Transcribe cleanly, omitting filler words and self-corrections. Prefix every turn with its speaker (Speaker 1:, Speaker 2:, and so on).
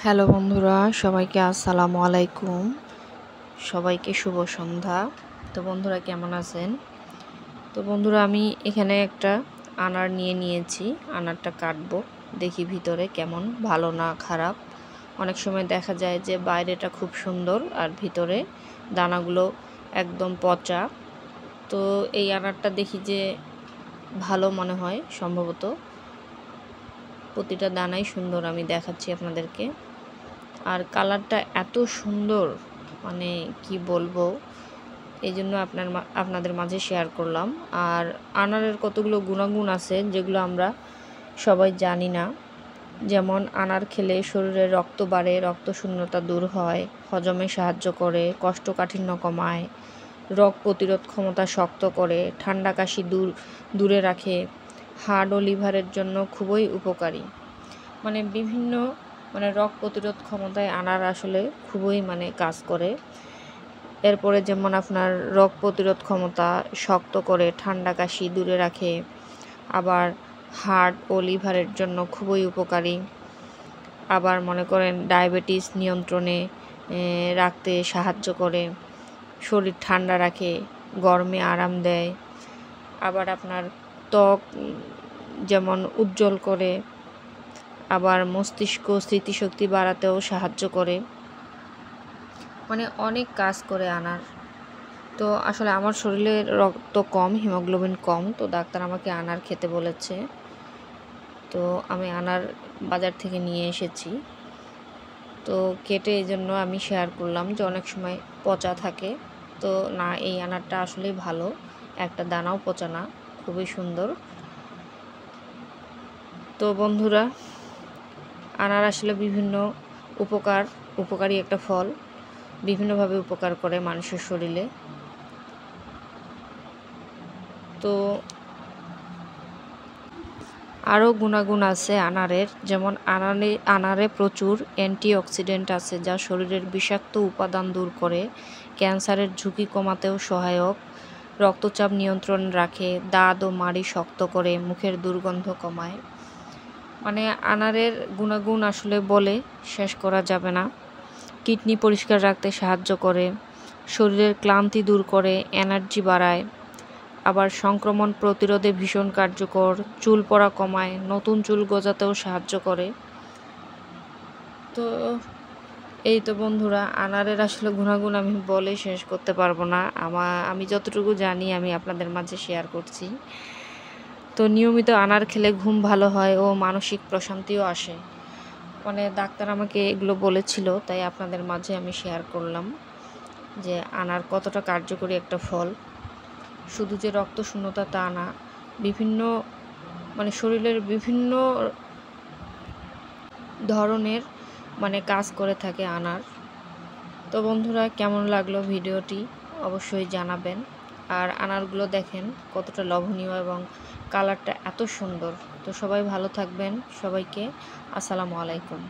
Speaker 1: Hello বন্ধুরা, সবাইকে আসসালামু আলাইকুম। সবাইকে শুভ সন্ধ্যা। তো বন্ধুরা কেমন আছেন? তো বন্ধুরা আমি এখানে একটা আনার নিয়েছি। আনারটা কাটবো, দেখি ভিতরে কেমন, ভালো না খারাপ। অনেক সময় দেখা যায় যে বাইরেটা খুব সুন্দর আর ভিতরে দানাগুলো একদম পচা। তো এই আনারটা দেখি যে ভালো মনে হয় সম্ভবত। প্রতিটা দানাই সুন্দর, আমি দেখাচ্ছি আপনাদেরকে। আর কালারটা এত সুন্দর, মানে কি বলবো, এই জন্য আপনাদের মাঝে শেয়ার করলাম। আর আনারের কতগুলো গুণাগুণ আছে যেগুলো আমরা সবাই জানি না। যেমন আনার খেলে শরীরে রক্ত বাড়ে, রক্ত শূন্যতা দূর হয়, হজমে সাহায্য করে, কোষ্ঠকাঠিন্য কমায়, রোগ প্রতিরোধ ক্ষমতা শক্ত করে, ঠান্ডা কাশি দূরে রাখে, হার্ট ও লিভারের জন্য খুবই উপকারী। বিভিন্ন রোগ প্রতিরোধ ক্ষমতায় আনার আসলে খুবই কাজ করে। এরপরে যেমন আপনার রোগ প্রতিরোধ ক্ষমতা শক্ত করে, ঠান্ডা কাশি দূরে রাখে, আবার হার্ট ও লিভারের জন্য খুবই উপকারী। আবার মনে করেন ডায়াবেটিস নিয়ন্ত্রণে রাখতে সাহায্য করে, শরীর ঠান্ডা রাখে, গরমে আরাম দেয়। আবার আপনার ত্বক যেমন উজ্জ্বল করে, আবার মস্তিষ্ক স্মৃতিশক্তি বাড়াতেও সাহায্য করে। অনেক কাজ করে আনার। তো আসলে আমার শরীরে রক্ত কম, হিমোগ্লোবিন কম, তো ডাক্তার আমাকে আনার খেতে বলেছে। তো আমি আনার বাজার থেকে নিয়ে এসেছি। তো কেটে এই জন্য আমি শেয়ার করলাম যে অনেক সময় পচা থাকে। তো না, এই আনারটা আসলেই ভালো, একটা দানাও পচা না, খুবই সুন্দর। তো বন্ধুরা, আনার আসলে বিভিন্ন উপকারী একটা ফল, বিভিন্নভাবে উপকার করে মানুষের শরীরে। তো আরও গুণাগুণ আছে আনারের, যেমন আনারে প্রচুর অ্যান্টিঅক্সিডেন্ট আছে যা শরীরের বিষাক্ত উপাদান দূর করে, ক্যান্সারের ঝুঁকি কমাতেও সহায়ক, রক্তচাপ নিয়ন্ত্রণ রাখে, দাঁত ও মাড়ি শক্ত করে, মুখের দুর্গন্ধ কমায়। আনারের গুণাগুণ আসলে বলে শেষ করা যাবে না। কিডনি পরিষ্কার রাখতে সাহায্য করে, শরীরের ক্লান্তি দূর করে, এনার্জি বাড়ায়, আবার সংক্রমণ প্রতিরোধে ভীষণ কার্যকর, চুল পড়া কমায়, নতুন চুল গজাতেও সাহায্য করে। তো এই তো বন্ধুরা, আনারের আসলে গুণাগুণ আমি বলে শেষ করতে পারবো না। আমি যতটুকু জানি আমি আপনাদের মাঝে শেয়ার করছি। তো নিয়মিত আনার খেলে ঘুম ভালো হয় ও মানসিক প্রশান্তিও আসে। ডাক্তার আমাকে এগুলো বলেছিল, তাই আপনাদের মাঝে আমি শেয়ার করলাম যে আনার কতটা কার্যকরী একটা ফল। শুধু যে রক্ত শূন্যতা তা না, বিভিন্ন শরীরের বিভিন্ন ধরনের কাজ করে থাকে আনার। তো বন্ধুরা, কেমন লাগলো ভিডিওটি অবশ্যই জানাবেন। আর আনারগুলো দেখেন কতটা লোভনীয় এবং কালারটা এত সুন্দর। তো সবাই ভালো থাকবেন। সবাইকে আসসালামু আলাইকুম।